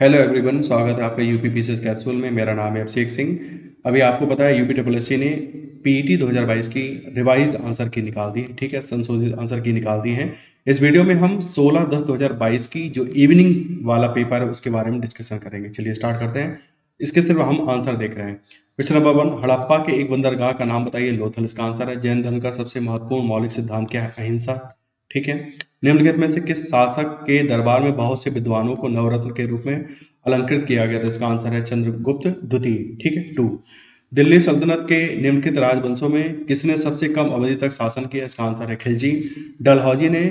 Hello everyone, स्वागत है आपका यूपी पीसीएस कैप्सूल में। मेरा नाम है अभिषेक सिंह। अभी आपको पता है यूपी ट्रिपल ने पीईटी 2022 की रिवाइज्ड आंसर की निकाल दी, ठीक है, संशोधित आंसर की निकाल दी है। इस वीडियो में हम 16/10/2022 की जो इवनिंग वाला पेपर है उसके बारे में डिस्कशन करेंगे। चलिए स्टार्ट करते हैं। इसके सिर्फ हम आंसर देख रहे हैं। क्वेश्चन नंबर 1, हड़प्पा के एक बंदरगाह का नाम बताइए। लोथल इसका आंसर है। जैन धर्म का सबसे महत्वपूर्ण मौलिक सिद्धांत क्या है? अहिंसा, ठीक है। निम्नलिखित में से किस शासक के दरबार में बहुत से विद्वानों को नवरत्न के रूप में अलंकृत किया गया था? इसका आंसर है चंद्रगुप्त द्वितीय, ठीक है। 2, दिल्ली सल्तनत के निम्नलिखित राजवंशों में किसने सबसे कम अवधि तक शासन किया? इसका आंसर है खिलजी। डलहौजी ने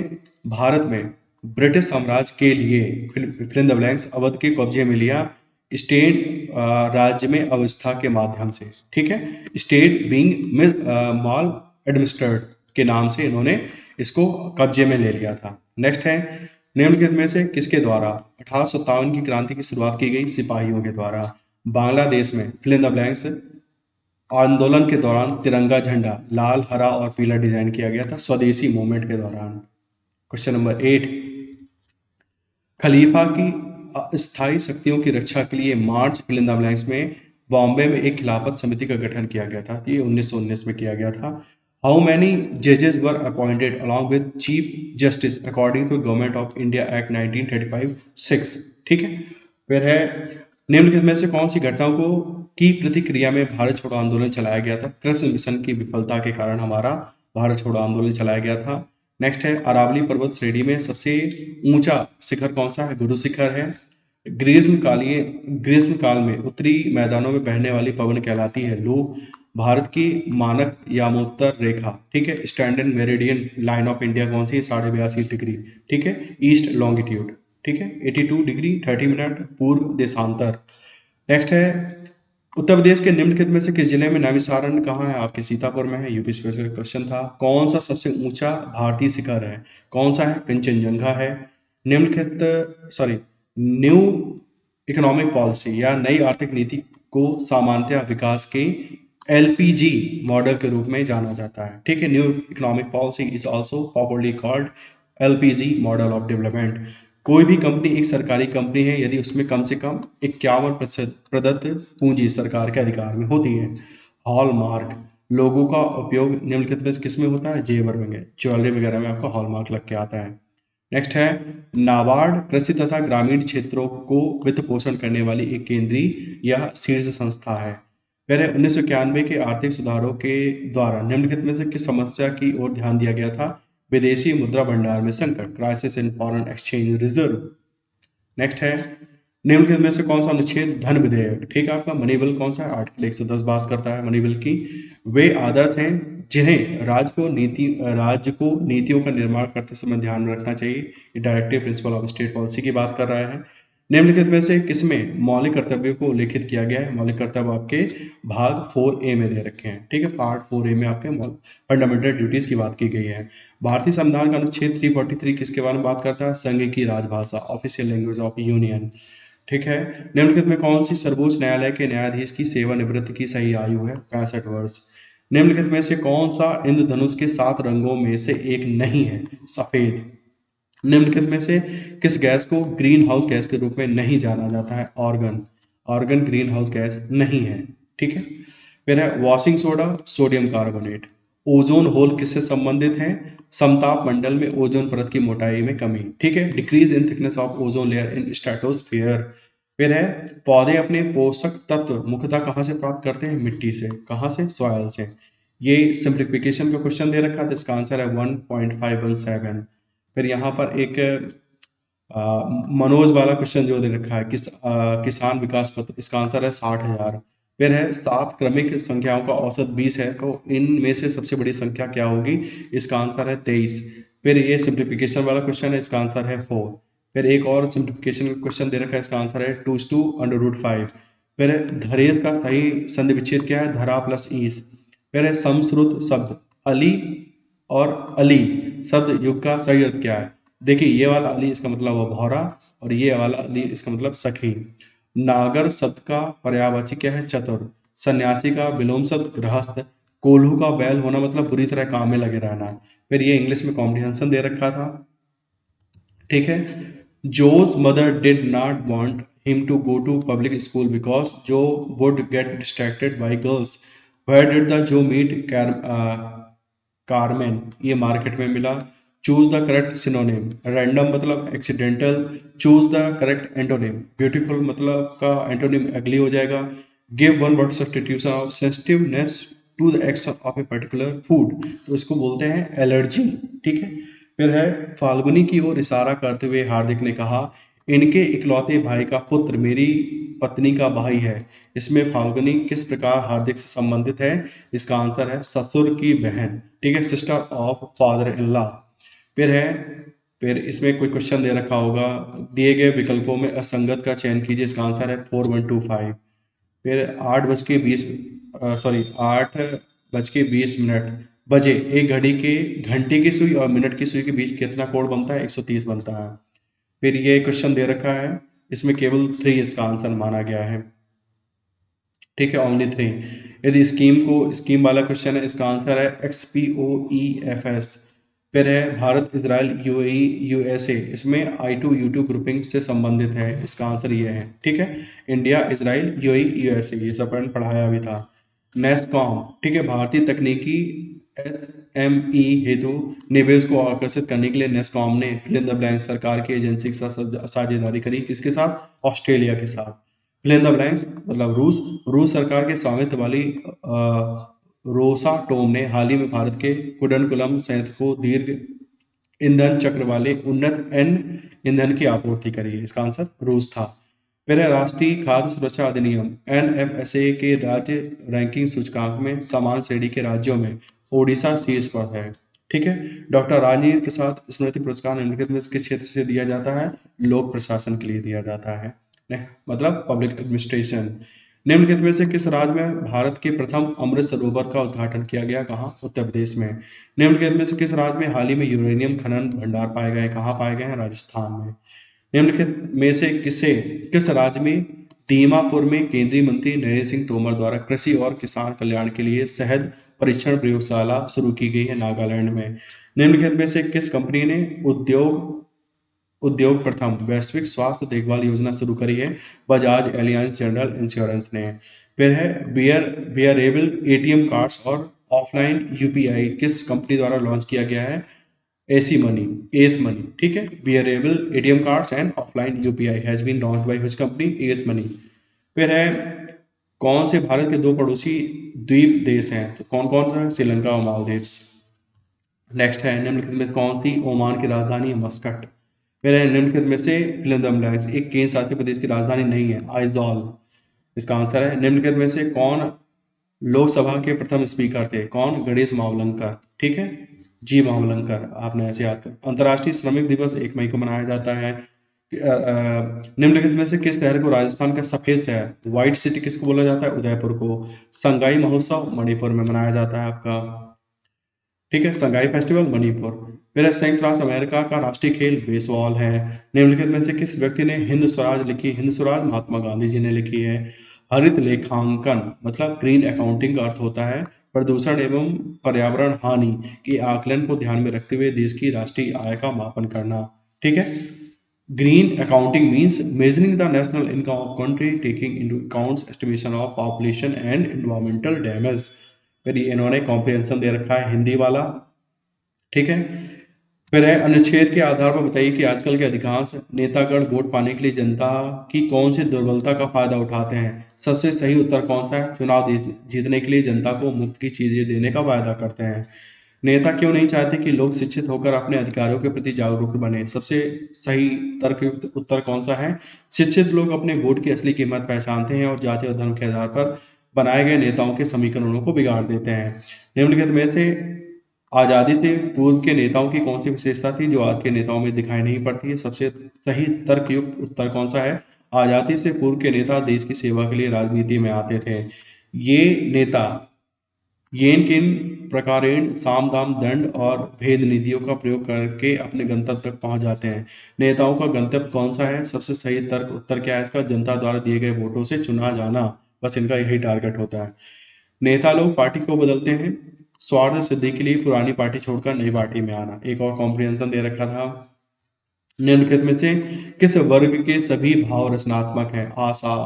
भारत में ब्रिटिश साम्राज्य के लिए fill in the blanks Awadh के कब्जे में लिया। स्टेट राज्य में अवस्था के माध्यम से, ठीक है। स्टेट बीइंग मॉल एडमिनिस्ट्रेट के नाम से इन्होंने इसको कब्जे में ले लिया था। नेक्स्ट है, निम्नलिखित में से किसके द्वारा 1857 की क्रांति की शुरुआत की गई? सिपाहियों के द्वारा। बांग्लादेश में फिल इन द ब्लैंक्स आंदोलन के दौरान तिरंगा झंडा लाल, हरा और पीला डिजाइन किया गया था स्वदेशी मूवमेंट के दौरान। क्वेश्चन नंबर 8, खलीफा की अस्थायी शक्तियों की रक्षा के लिए मार्च फिल इन द ब्लैंक्स में बॉम्बे में एक खिलाफत समिति का गठन किया गया था। ये 1919 में किया गया था। हाउ मैनी जजेस were appointed along with chief justice according to Government of India Act 1935 6, ठीक है। फिर है, निम्नलिखित में से कौन सी घटनाओं को की प्रतिक्रिया में भारत छोड़ो आंदोलन चलाया गया था? क्रिप्स मिशन की विफलता के कारण हमारा भारत छोड़ो आंदोलन चलाया गया था। नेक्स्ट है, अरावली पर्वत श्रेणी में सबसे ऊंचा शिखर कौन सा है? गुरु शिखर है। ग्रीष्म काल में उत्तरी मैदानों में बहने वाली पवन कहलाती है लू। भारत की मानक यामोत्तर रेखा, ठीक है, standard meridian line of India कौन सी है? 82.5 डिग्री, ठीक है, ईस्ट लॉन्गिट्यूड, ठीक है, 82 डिग्री 30 मिनट पूर्व देशांतर। नेक्स्ट है, उत्तर प्रदेश के निम्नलिखित में से किस जिले में नैमिषारण्य कहाँ है? आपके सीतापुर में है। यूपी स्पेशल क्वेश्चन था। कौन सा सबसे ऊंचा भारतीय शिखर है? कौन सा है? कंचनजंगा है। निम्नलिखित न्यू इकोनॉमिक पॉलिसी या नई आर्थिक नीति को सामान्यतः विकास के एलपीजी मॉडल के रूप में जाना जाता है, ठीक है। New economic policy is also popularly called LPG model of development. कोई भी कंपनी एक सरकारी कंपनी है यदि उसमें कम से कम 51% प्रदत्त पूंजी सरकार के अधिकार में होती है। हॉलमार्क लोगों का उपयोग निम्नलिखित में किस में होता है? जेवर में, ज्वेलरी वगैरह में आपका हॉलमार्क लग के आता है। नेक्स्ट है, नाबार्ड कृषि तथा ग्रामीण क्षेत्रों को वित्त पोषण करने वाली एक केंद्रीय या शीर्ष संस्था है। फिर 1991 के आर्थिक सुधारों के द्वारा निम्नलिखित में से किस समस्या की ओर ध्यान दिया गया था? विदेशी मुद्रा भंडार में संकट, crisis in foreign exchange reserve. Next है, निम्नलिखित में से कौन सा अनुच्छेद धन विधेयक, ठीक है, आपका मनी बिल कौन सा है? आर्टिकल 110 बात करता है मनी बिल की। वे आदर्श हैं जिन्हें राज्य को नीतियों का निर्माण करते समय ध्यान में रखना चाहिए। ये directive principle of state policy की बात कर रहा है। निम्नलिखित में से किसमें मौलिक कर्तव्यों को उल्लेखित किया गया है? मौलिक कर्तव्य आपके भाग 4A में दे रखे हैं, ठीक है, पार्ट 4A में आपके फंडामेंटल ड्यूटीज की बात की गई है। भारतीय संविधान का अनुच्छेद 343 किसके बारे में बात करता है? संघ की राजभाषा, ऑफिशियल लैंग्वेज ऑफ यूनियन, ठीक है। निम्नलिखित में कौन सी सर्वोच्च न्यायालय के न्यायाधीश की सेवानिवृत्ति की सही आयु है? 65 वर्ष। निम्नलिखित में से कौन सा इंद्रधनुष के 7 रंगों में से एक नहीं है? सफेद। निम्नलिखित में से किस गैस को ग्रीन हाउस गैस के रूप में नहीं जाना जाता है? Organ. Organ green house gas नहीं है, ठीक है। फिर है washing soda, sodium carbonate. Ozone hole किससे संबंधित है? समताप मंडल में ओजोन परत की मोटाई में कमी, ठीक है, decrease in thickness of ozone layer in stratosphere. फिर है, पौधे अपने पोषक तत्व मुख्यतः कहाँ से प्राप्त करते हैं? मिट्टी से। कहाँ से? सॉयल से। ये सिंप्लीफिकेशन का क्वेश्चन दे रखा था, इसका आंसर है 1.517। फिर यहाँ पर एक मनोज वाला क्वेश्चन जो दे रखा है, किसान विकास पत्र, इसका आंसर है 60,000। फिर है 7 क्रमिक संख्याओं का औसत 20 है, तो इनमें से सबसे बड़ी संख्या क्या होगी? इसका आंसर है 23। फिर ये सिंप्लीफिकेशन वाला क्वेश्चन है, इसका आंसर है 4। फिर एक और सिंप्लीफिकेशन का क्वेश्चन दे रखा है, इसका आंसर है 2/√5। फिर धरेश का सही संधि विच्छेद क्या है? धरा प्लस ईस। फिर है समश्रुत शब्द अली और अली शब्द युग का सही अर्थ क्या है? देखिए, ये वाला अली इसका मतलब वो भौरा, और ये वाला अली इसका मतलब सखी। नागर शब्द का पर्यायवाची क्या है? चतुर। सन्यासी का विलोम शब्द गृहस्थ। कोल्हू का बैल होना मतलब बुरी तरह काम में लगे रहना। फिर ये इंग्लिश में कॉम्प्रिहेंशन दे रखा था, ठीक है। Joe's mother did not want him to go to public school because Joe would get distracted by girls. Where did the Joe meet Carmen? ये मार्केट में मिला. Choose the correct synonym. Random मतलब accidental. Choose the correct antonym. Beautiful मतलब का antonym ugly हो जाएगा. Give one word substitution of sensitiveness to the action of a particular food, तो इसको बोलते हैं एलर्जी. ठीक है. फिर है फाल्गुनी की ओर इशारा करते हुए हार्दिक ने कहा, इनके इकलौते भाई का पुत्र मेरी पत्नी का भाई है. इसमें फाल्गुनी किस प्रकार हार्दिक से संबंधित है? इसका आंसर है ससुर की बहन. ठीक है, sister of father in law. फिर है, फिर इसमें कोई क्वेश्चन दे रखा होगा, दिए गए विकल्पों में असंगत का चयन कीजिए. इसका आंसर है 4125. फिर 8:20 बजे एक घड़ी के घंटे की सुई और मिनट की सुई के बीच कितना कोण बनता है? 130 बनता है. फिर ये क्वेश्चन दे रखा है, इसमें केवल 3 इसका आंसर माना गया है. ठीक है, ओनली 3. यदि स्कीम वाला क्वेश्चन है, इसका आंसर है XPOEFS. फिर है भारत इजराइल यूएई यूएसए, इसमें I2U2 ग्रुपिंग से संबंधित है. इसका आंसर ये है. ठीक है, इंडिया इजराइल यूएई यूएसए, ये सब पढ़ाया भी था. नेस्कॉम, ठीक है, भारतीय तकनीकी SME हेतु निवेश को आकर्षित करने के लिए नेस्कॉम ने फिल इन द ब्लैंक सरकार की एजेंसी के साथ साझेदारी करी. किसके साथ? ऑस्ट्रेलिया के साथ. फिल इन द ब्लैंक्स मतलब रूस सरकार के स्वामित्व वाली रोसाटोम ने हाल ही में भारत के कुडनकुलम संयंत्र को दीर्घ ईंधन चक्र वाले उन्नत एन ईंधन की आपूर्ति करी है. इसका आंसर रूस था. फिर है राष्ट्रीय खाद्य सुरक्षा अधिनियम NFSA के राज्य रैंकिंग सूचकांक में समान श्रेणी के राज्यों में ओडिशा शीर्ष पर है. ठीक है. डॉक्टर राजेंद्र प्रसाद स्मृति पुरस्कार निम्नलिखित में किस क्षेत्र से दिया जाता है? लोक प्रशासन के लिए दिया जाता है, मतलब पब्लिक एडमिनिस्ट्रेशन. निम्नलिखित में से किस राज्य में भारत के प्रथम अमृत सरोवर का उद्घाटन किया गया? कहाँ? उत्तर प्रदेश में. निम्नलिखित में से किस राज्य में हाल ही में यूरेनियम खनन भंडार पाए गए? कहाँ पाए गए हैं? राजस्थान में. निम्नलिखित में से किस राज्य में दीमापुर में केंद्रीय मंत्री नरेंद्र सिंह तोमर द्वारा कृषि और किसान कल्याण के लिए शहद परीक्षण प्रयोगशाला शुरू की गई है? नागालैंड में. निम्नलिखित में से किस कंपनी ने उद्योग प्रथम वैश्विक स्वास्थ्य देखभाल योजना शुरू करी है? बजाज एलियांज जनरल इंश्योरेंस ने. फिर है बियरेबल ATM कार्ड्स और ऑफलाइन UPI किस कंपनी द्वारा लॉन्च किया गया है? एस मनी. ठीक है, wearable ATM cards and offline UPI has been launched by which company? एस मनी. फिर है, कौन से भारत के 2 पड़ोसी द्वीप देश हैं? तो कौन कौन सा? श्रीलंका और मालदीव्स. नेक्स्ट है, निम्नलिखित में कौन सी ओमान की राजधानी है? मस्कट. फिर है, निम्नलिखित में से फिल इन द ब्लैंक्स एक केंद्र शासित प्रदेश की राजधानी नहीं है? आइजॉल. इसका आंसर है. निम्नलिखित में से कौन लोकसभा के प्रथम स्पीकर थे? कौन? गणेश मावलंकर. ठीक है, जी मावलंकर, आपने ऐसे याद कर. अंतर्राष्ट्रीय श्रमिक दिवस 1 मई को मनाया जाता है. निम्नलिखित में से किस शहर को राजस्थान का सफेद शहर, व्हाइट सिटी, किसको बोला जाता है? उदयपुर को. संगाई महोत्सव मणिपुर में मनाया जाता है आपका. ठीक है, संगाई फेस्टिवल मणिपुर. फिर संयुक्त राष्ट्र अमेरिका का राष्ट्रीय खेल बेसबॉल है. निम्नलिखित में से किस व्यक्ति ने हिंद स्वराज लिखी? हिंद स्वराज महात्मा गांधी जी ने लिखी है. हरित लेखांकन मतलब ग्रीन अकाउंटिंग का अर्थ होता है प्रदूषण एवं पर्यावरण हानि के आकलन को ध्यान में रखते हुए देश की राष्ट्रीय आय का मापन करना. ठीक है. Green accounting means measuring the national income of country taking into account estimation of population and environmental damage. फिर इन्होंने कॉम्प्रिहेंशन दे रखा है हिंदी वाला. ठीक है. फिर है, अनुच्छेद के आधार पर बताइए कि आजकल के अधिकांश नेतागण वोट पाने के लिए जनता की कौन सी दुर्बलता का फायदा उठाते हैं? सबसे सही उत्तर कौन सा है? चुनाव जीतने के लिए जनता को मुफ्त की चीजें देने का वायदा करते हैं. नेता क्यों नहीं चाहते कि लोग शिक्षित होकर अपने अधिकारों के प्रति जागरूक बने? सबसे सही तर्कयुक्त उत्तर कौन सा है? शिक्षित लोग अपने वोट की असली कीमत पहचानते हैं और जाति और धर्म के आधार पर बनाए गए नेताओं के समीकरणों को बिगाड़ देते हैं. निम्नलिखित में से आजादी से पूर्व के नेताओं की कौन सी विशेषता थी जो आज के नेताओं में दिखाई नहीं पड़ती है? सबसे सही तर्कयुक्त उत्तर कौन सा है? आजादी से पूर्व के नेता देश की सेवा के लिए राजनीति में आते थे. ये नेता येन किन प्रकारेण साम दाम दंड और भेद नीतियों का प्रयोग करके अपने गंतव्य तक पहुंच जाते हैं. नेताओं का गंतव्य कौन सा है? सबसे सही तर्क उत्तर क्या है इसका? जनता द्वारा दिए गए वोटों से चुना जाना. बस इनका यही टारगेट होता है. नेता लोग पार्टी को बदलते हैं स्वार्थ सिद्धि के लिए, पुरानी पार्टी छोड़कर नई पार्टी में आना. एक और कॉम्प्रिहेंशन दे रखा था. निम्नलिखित में से किस वर्ग के सभी भाव रचनात्मक हैं? आशा,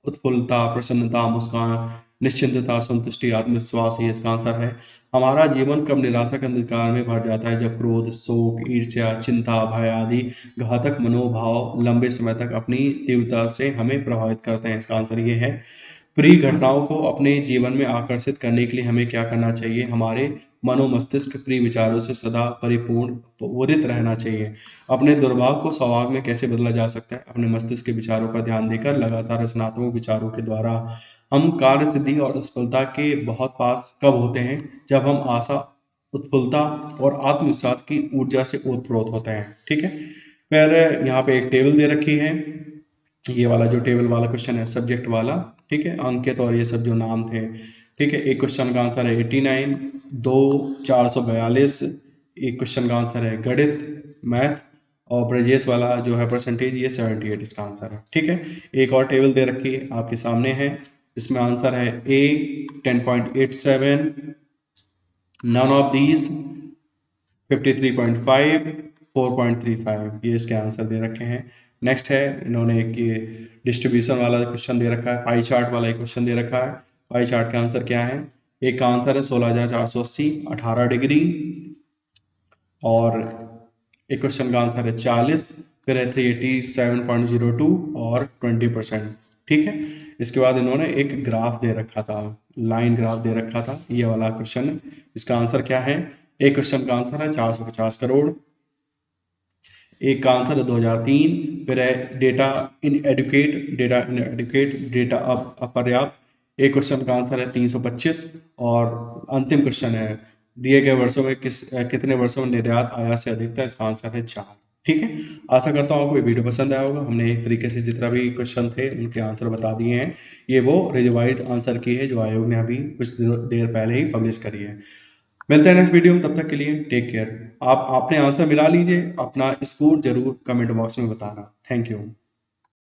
उत्फुल्लता, प्रसन्नता, मुस्कान, निश्चिंतता, संतुष्टि, आत्मविश्वास, ये इसका आंसर है। हमारा जीवन कब निराशा के अंधकार में भर जाता है? जब क्रोध, शोक, ईर्ष्या, चिंता, भय आदि घातक मनोभाव लंबे समय तक अपनी तीव्रता से हमें प्रभावित करते हैं। इसका आंसर ये है। प्रिय घटनाओं को अपने जीवन में आकर्षित करने के लिए हमें क्या करना चाहिए? हमारे मनोमस्तिष्क प्रिय विचारों से सदा पूरित रहना चाहिए। अपने दुर्भाग्य को सौभाग्य में कैसे बदला जा सकता है? अपने मस्तिष्क के विचारों पर ध्यान देकर लगातार रचनात्मक विचारों के द्वारा। हम कार्य सिद्धि और सफलता के बहुत पास कब होते हैं? जब हम आशा, उत्फुल्लता और आत्मविश्वास की ऊर्जा से ओतप्रोत होते हैं। ठीक है, फिर यहाँ पे एक टेबल दे रखी है। ये वाला जो टेबल वाला क्वेश्चन है सब्जेक्ट वाला, ठीक है, अंकित और ये सब जो नाम थे। ठीक है, एक क्वेश्चन का आंसर है 89, दो 442, एक क्वेश्चन का आंसर है गणित मैथ, और ब्रजेश वाला जो है परसेंटेज ये 78 इसका आंसर है। ठीक है, एक और टेबल दे रखी है आपके सामने है, इसमें आंसर है ए 10.87, नन ऑफ दीज 53.5, 4.35, ये इसके आंसर दे रखे हैं। नेक्स्ट है, इन्होंने एक ये डिस्ट्रीब्यूशन वाला क्वेश्चन दे रखा है, पाई चार्ट वाला एक क्वेश्चन दे रखा है। पाई चार्ट का आंसर क्या है? एक का आंसर है 16,480, 18 डिग्री, और एक क्वेश्चन का आंसर है 40, फिर है 387.02 और 20%। ठीक है, इसके बाद इन्होंने एक ग्राफ दे रखा था, लाइन ग्राफ दे रखा था, ये वाला क्वेश्चन। इसका आंसर क्या है? एक क्वेश्चन का आंसर है 450 करोड़, एक का आंसर है 2003, फिर है डेटा इन एडुकेट, डेटा अपर्याप्त, एक क्वेश्चन का आंसर है 325, और अंतिम क्वेश्चन है दिए गए वर्षों में कितने वर्षों में निर्यात आयात से अधिक था? इसका आंसर है 4। ठीक है, आशा करता हूँ आपको ये वीडियो पसंद आया होगा। हमने एक तरीके से जितना भी क्वेश्चन थे उनके आंसर बता दिए हैं। ये वो रिवाइज्ड आंसर की है जो आयोग ने अभी कुछ देर पहले ही पब्लिश करी है। मिलते हैं नेक्स्ट वीडियो में, तब तक के लिए टेक केयर। आप अपने आंसर मिला लीजिए, अपना स्कोर जरूर कमेंट बॉक्स में बताना। Thank you.